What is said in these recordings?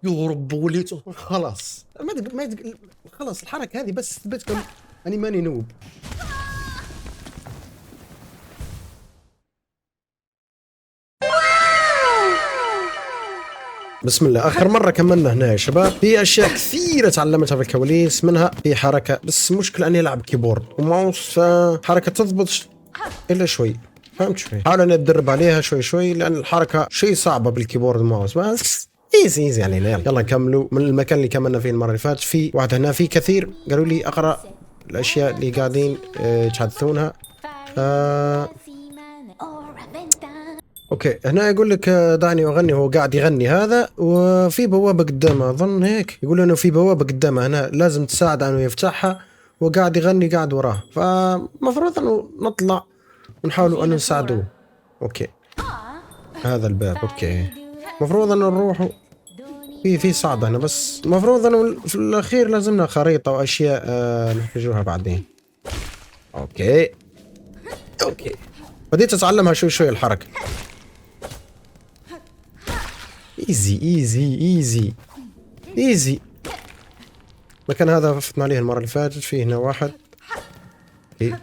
يا رب وليت خلاص خلاص الحركة هذه بس تثبتكم اني ماني نوب. بسم الله. آخر مرة كملنا هنا يا شباب في أشياء كثيرة تعلمتها في الكواليس، منها في حركة بس المشكلة أني ألعب كيبورد وماوس، حركة تضبط إلا شوي. فهمت شوي، حاول أني أتدرب عليها شوي شوي لأن الحركة شيء صعبة بالكيبورد والماوس، بس ايزي علينا. يلا نكملوا من المكان اللي كملنا فيه المرة اللي فاتت. في واحد هنا في كثير قالوا لي أقرأ الأشياء اللي قاعدين يتحدثونها. اوكي هنا يقول لك دعني اغني. هو قاعد يغني هذا وفي بوابه قدامه، اظن هيك يقول انه في بوابه قدامه هنا لازم تساعد انه يفتحها، وقاعد يغني قاعد وراه، فمفروض انه نطلع ونحاول انه نساعدوه. اوكي هذا الباب. اوكي مفروض انه نروح في صعدة هنا، بس مفروض انه في الاخير لازمنا خريطه واشياء نحتاجوها بعدين. اوكي بديت اتعلمها شوي شوي الحركه. ايزي. المكان هذا فتنا عليه المرة اللي فاتت. فيه هنا واحد. إيه.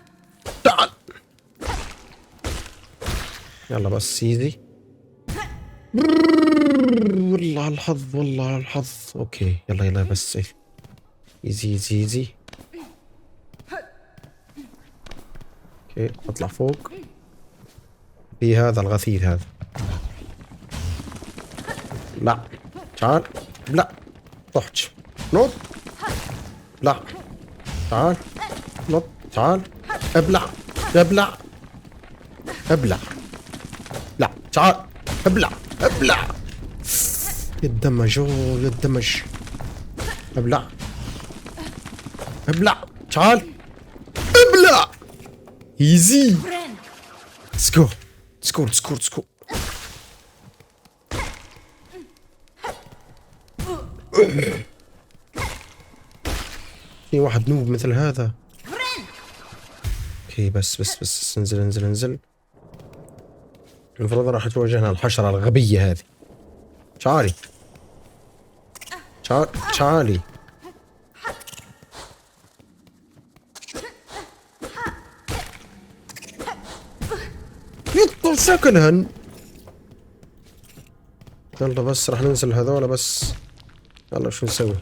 تعال يلا بس ايزي. والله الحظ. اوكي يلا بس ايزي. اوكي اطلع فوق. في هذا الغثيث هذا. لا تعال. لا طحت. نط. لا تعال. نط. تعال. ابلع. لا تعال. ابلع. يتدمج. ابلع. تعال. ابلع. ايزي. سكور. في واحد نوب مثل هذا. اوكي بس انزل. المفروض راح تواجهنا الحشرة الغبية هذه. تعالي. يطل شكلهن. يلا بس راح ننزل هذولا بس. يلا شو نسوي؟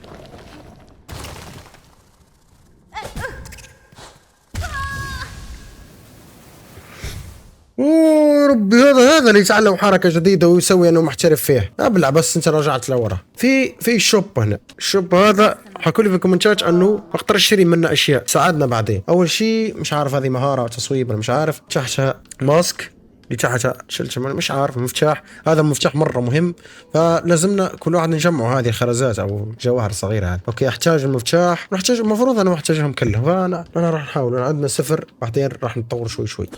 اوه ربي، هذا اللي يتعلم حركة جديدة ويسوي انه محترف فيه. ابلع بس انت رجعت لورا. في شوب هنا. الشوب هذا حكوا لي في الكومنتات انه اقدر اشتري منه اشياء تساعدنا بعدين. اول شيء مش عارف هذه مهارة او تصويب، انا مش عارف. تحتها ماسك، اللي تحتها شلت مش عارف. مفتاح، هذا مفتاح مرة مهم، فلازمنا كل واحد نجمعه هذه الخرزات او جواهر صغيرة هذه. اوكي احتاج المفتاح، المفروض انا احتاجهم كلهم، فانا راح نحاول. عندنا صفر، بعدين راح نتطور شوي.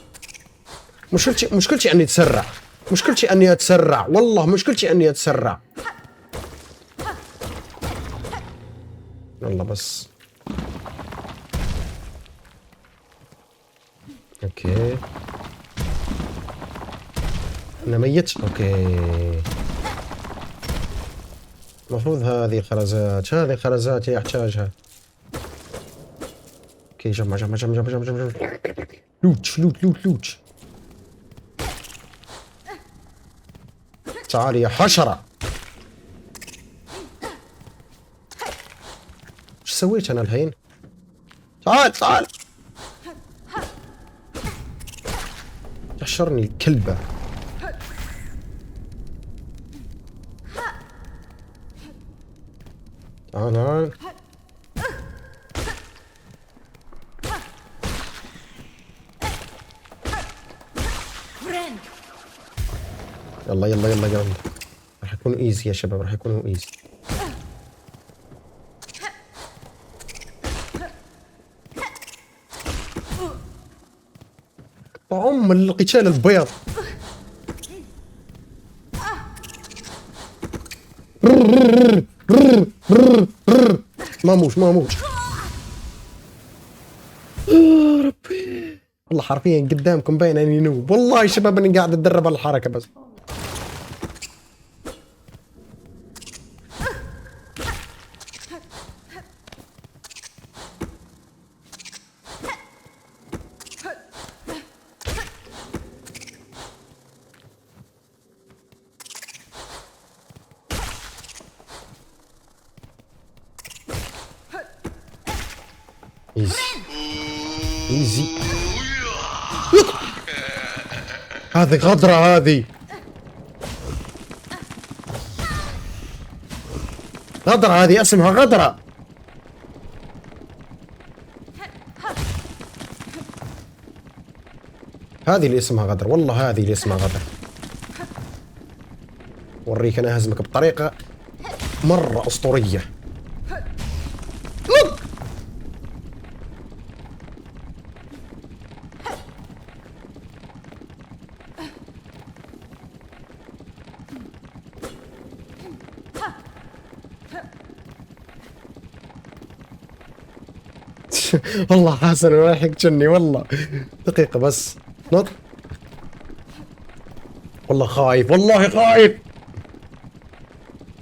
مشكلتي اني اتسرع. والله مشكلتي اني اتسرع. يلا بس. اوكي انا ميت. اوكي المفروض هذه خرزات هي احتاجها. اوكي جمع. لوت. تعالي يا حشرة. ايش سويت انا الحين؟ تعال. تحشرني الكلبة. تعال. يلا راح يكونوا ايزي يا شباب، راح يكونوا ايزي. طعم القتال البيض. ما موت. ربي والله حرفيا قدامكم باين اني نوب. والله يا شباب اني قاعد اتدرب على الحركه بس. ايزي ايزي. هذه غدرة هذه. غدرة هذه اسمها غدرة. هذه اللي اسمها غدر، والله هذه اللي اسمها غدر. وريك انا اهزمك بطريقة مرة اسطورية. والله حسن رايح يقتلني والله. دقيقة بس. نط. والله خايف، والله خايف.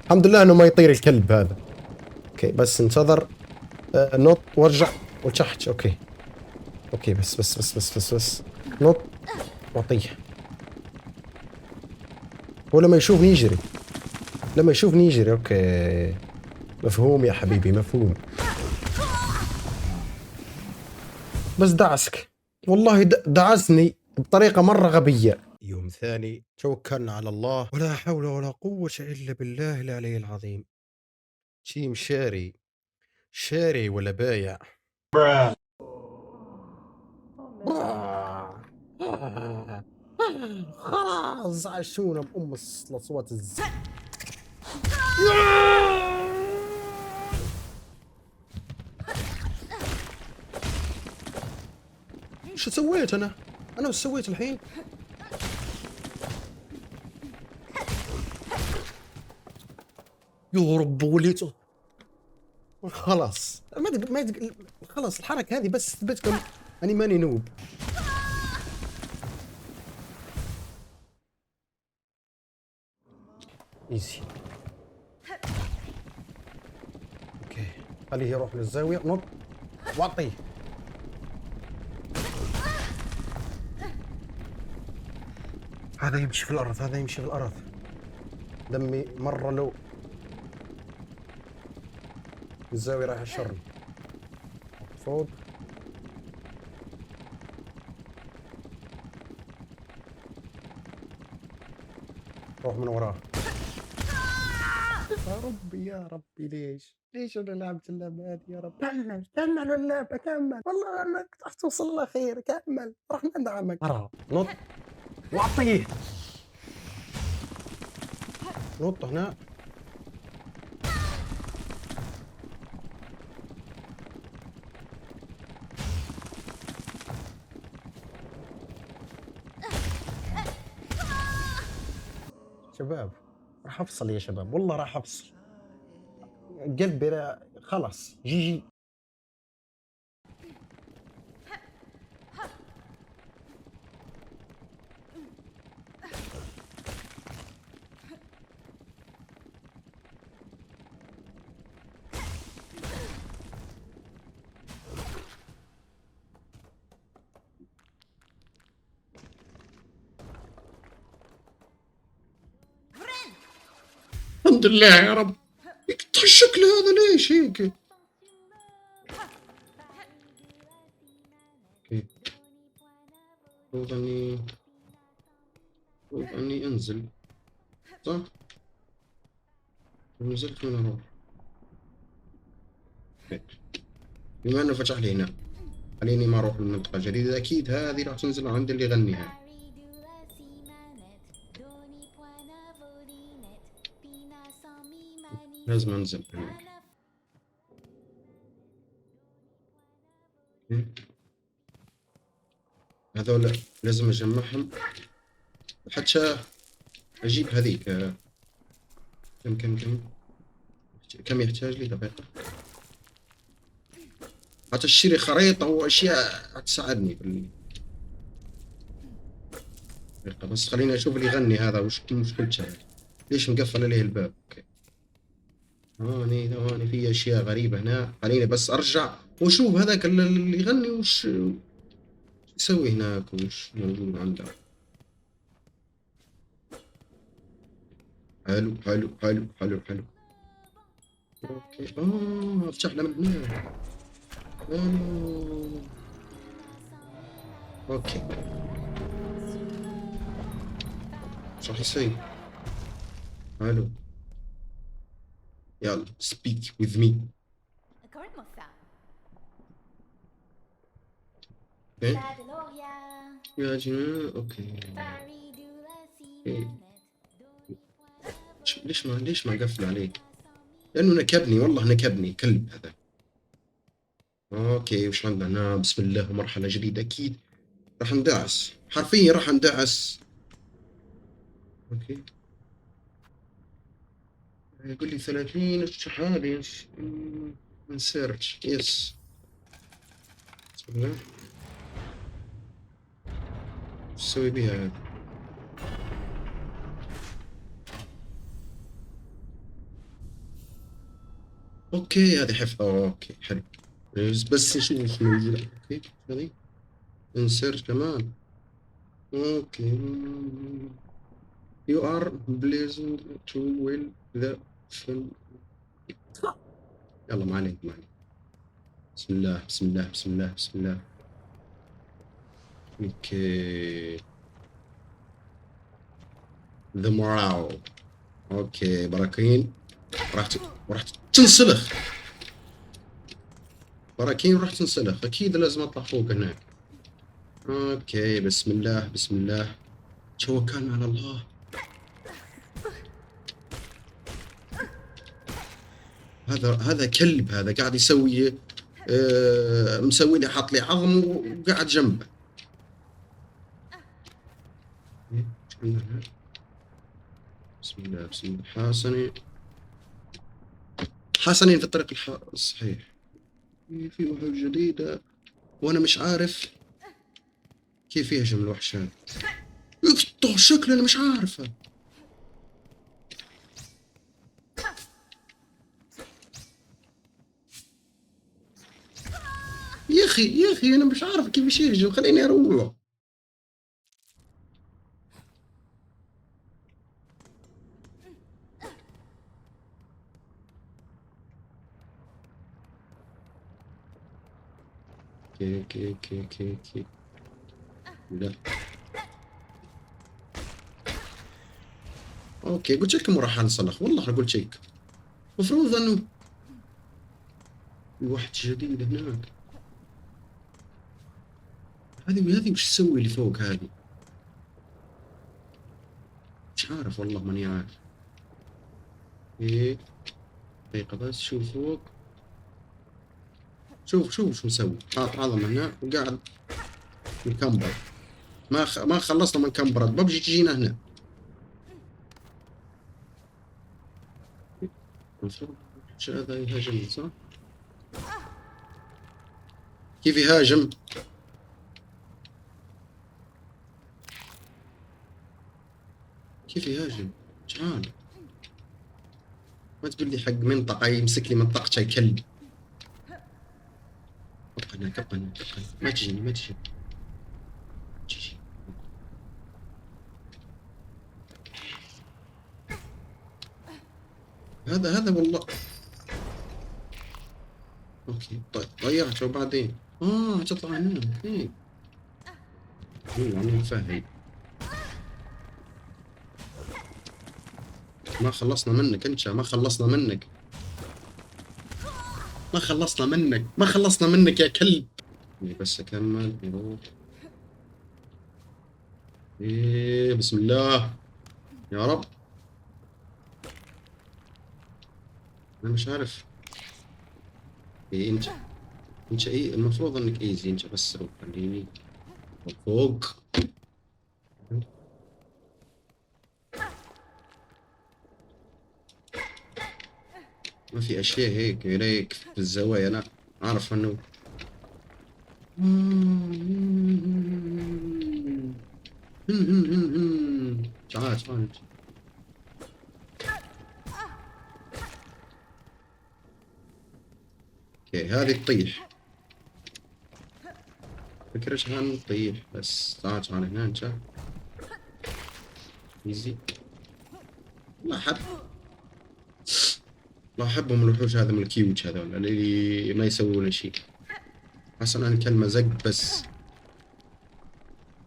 الحمد لله انه ما يطير الكلب هذا. اوكي بس انتظر. نط وارجع وتشحج. اوكي اوكي بس نط واطيه. هو لما يشوفني يجري، لما يشوفني يجري. اوكي مفهوم يا حبيبي مفهوم. بس دعسك والله، دعسني بطريقة مرة غبية. يوم ثاني توكلنا على الله، ولا حول ولا قوة إلا بالله العلي العظيم. تيم شاري، شاري ولا بايع. خلاص عشونا بأم الأصوات شو سويت أنا؟ أنا وش سويت الحين؟ يا رب وليته. خلاص ما خلاص الحركة هذه بس تثبتكم أني ماني نوب. ايزي. اوكي خليه يروح للزاوية. نط واعطيه. هذا يمشي في الأرض، هذا يمشي في الأرض. دمي مرة لو. الزاوية رايح الشر. فوق. روح من وراه. يا ربي يا ربي ليش انا لعبت اللعبة هذه يا رب. كمل اللعبة كمل، والله انك راح توصل لها خير. كمل راح ندعمك. نط واعطيه. نط هنا. شباب راح افصل يا شباب، والله راح افصل. قلبي خلاص جي جي. الحمد لله يا رب. يقطع الشكل هذا ليش هيك؟ اوكي المفروض اني انزل صح؟ نزلت وين اروح؟ بما انه فتح لي هنا، خليني ما اروح للمنطقة الجديدة. اكيد هذه راح تنزل عند اللي يغنيها. لازم انزل هناك. هذول لازم اجمعهم حتى اجيب هذيك. كم يحتاج لي دقيقة حتى اشتري خريطة واشياء تساعدني في دقيقة. بس خليني اشوف اللي يغني هذا وش مشكلته، ليش مقفل عليه الباب. اوكي ثواني في اشياء غريبة هنا. خليني بس ارجع واشوف هذاك اللي يغني وش يسوي هناك وش موجود عنده. حلو. اوكي افتح له من هنا. أوه. اوكي، ايش راح يصير؟ الو، يلا speak with me. ايه يا جماعة، اوكي. إيه. ليش ما قفل عليك؟ لانه نكبني، والله نكبني كلب هذا. اوكي، وش عندنا هنا؟ بسم الله، مرحلة جديدة اكيد راح ندعس، حرفيا راح ندعس. اوكي، يقول لي 30 الشحالة من سيرش. يس، بسم الله. وش اسوي بيها هذه؟ اوكي هذه حفظة، اوكي حلو. بس نشوف ايش موجود. اوكي هذه انسيرت كمان. اوكي، you are blazing too well the film. يلا ما عليك ما عليك. بسم الله بسم الله بسم الله بسم الله. اوكي، the morale. اوكي براكين راح تنسلخ. براكين راح تنسلخ اكيد، لازم اطلع فوق هناك. اوكي بسم الله بسم الله، توكلنا على الله. هذا كلب، هذا قاعد يسوي مسوي لي، حاط لي عظم وقاعد جنبه. بسم الله بسم الله. حسنين في الطريق الصحيح. في وحوش جديدة وانا مش عارف كيف يهجم الوحش هذا. يقطع شكله، انا مش عارفه. يا اخي انا مش عارف كيف يهجم، خليني اروح. كي لا. اوكي قلت لكم راح انسلخ، والله قلت شيك. المفروض انه واحد جديد هناك. هذه وش تسوي اللي فوق هذه؟ مش عارف والله، ماني عارف. ايه دقيقة بس، شوف فوق. شوف شو مسوي، حاط عظم هنا وقاعد مكمبر. ما خلصنا من كمبرات، ببجي تجينا هنا. المفروض هذا يهاجمني صح؟ كيف يهاجم؟ كيف يهاجم؟ تعال، ما تقول لي حق منطقة يمسك لي منطقتي يا كلب. ابقى هناك ابقى هناك ابقى هناك. ما تجيني ما تجيني. هذا والله. اوكي طيب ضيعته وبعدين تطلع هنا. اوكي انا فاهم. ما خلصنا منك انت، ما خلصنا منك، ما خلصنا منك، ما خلصنا منك يا كلب. بس اكمل نروح. ايه بسم الله يا رب. انا مش عارف. ايه انت ايه المفروض انك ايزي انت، بس خليني فوق. ما في اشياء هيك هيك في الزوايا، انا اعرف انه تعال. اوكي هذه تطيح، فكرتها انه تطيح بس. تعال هنا انت. ايزي. لا احبهم الوحوش هذا من الكيوت هذول اللي ما يسوون شيء. حسن أنا كلمة زق بس.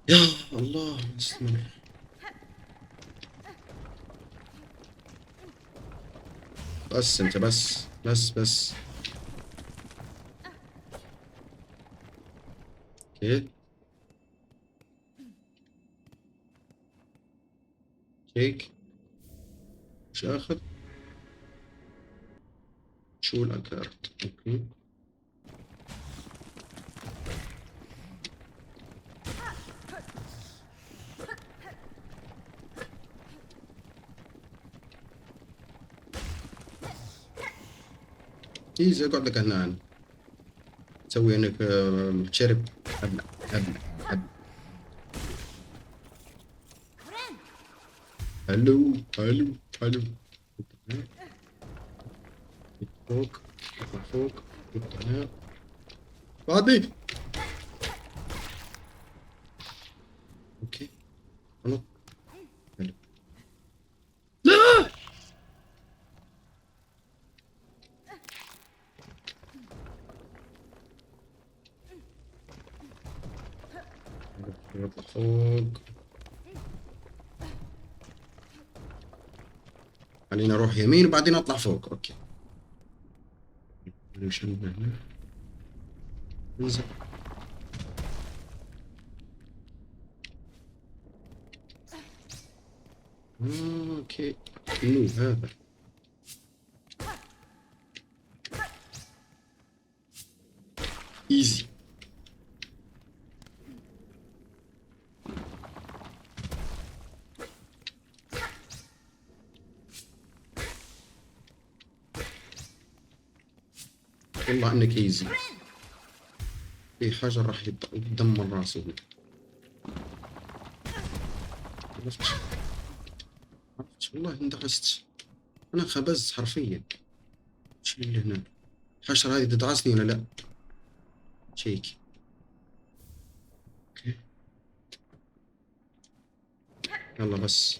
يا الله استمر. بس انت بس. اوكي هيك مش اخذ شو الاكارت. اوكي ايزي اقعد لك هنا تسوي انك شرب. ابلع ابلع ابلع. حلو فوق اطلع فوق اطلع هنا بعدي. اوكي انط. حلو. لا نطلع فوق. خلينا اروح يمين وبعدين اطلع فوق. اوكي نمشي من هنا انزل. اوكي منو هذا؟ ايزي. والله انك ايزي. في حجر راح يدمر راسي هنا. عرفت والله اندعست. انا خبزت حرفيا. شو اللي هنا؟ الحشرة هذه تدعسني ولا لا؟ شيك. اوكي يلا بس.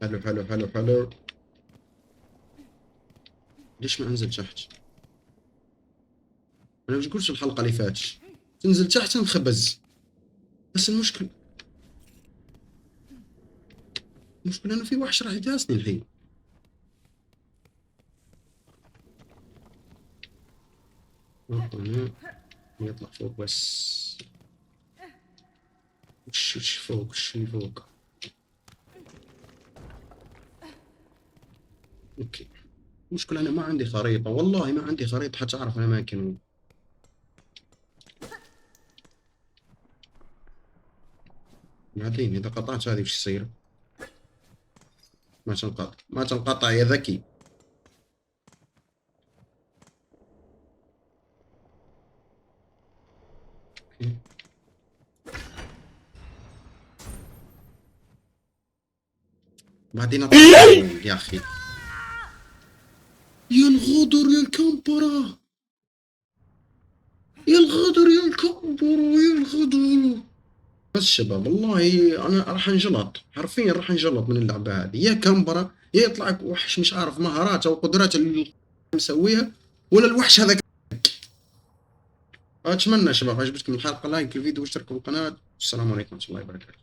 حلو. ليش ما انزل تحت؟ انا مش قلت الحلقة اللي فاتش تنزل تحت نخبز. بس المشكلة انه في وحش راح يداسني الحين. يطلع فوق بس. وش فوق وش اللي فوق؟ اوكي المشكلة انا ما عندي خريطة. والله ما عندي خريطة حتى اعرف الاماكن. بعدين اذا قطعت هذه وش يصير؟ ما تنقطع يا ذكي. اوكي بعدين يا اخي. يا الغدر يا الكمبرة. يا الغدر. بس شباب والله انا راح انجلط حرفيا. راح انجلط من اللعبة هذه. يا كمبرة يا يطلع وحش مش عارف مهاراته او قدراته اللي مسويها ولا الوحش هذا. اتمنى شباب عجبتكم الحلقة لايك الفيديو واشتركوا بالقناة. السلام عليكم ورحمة الله وبركاته.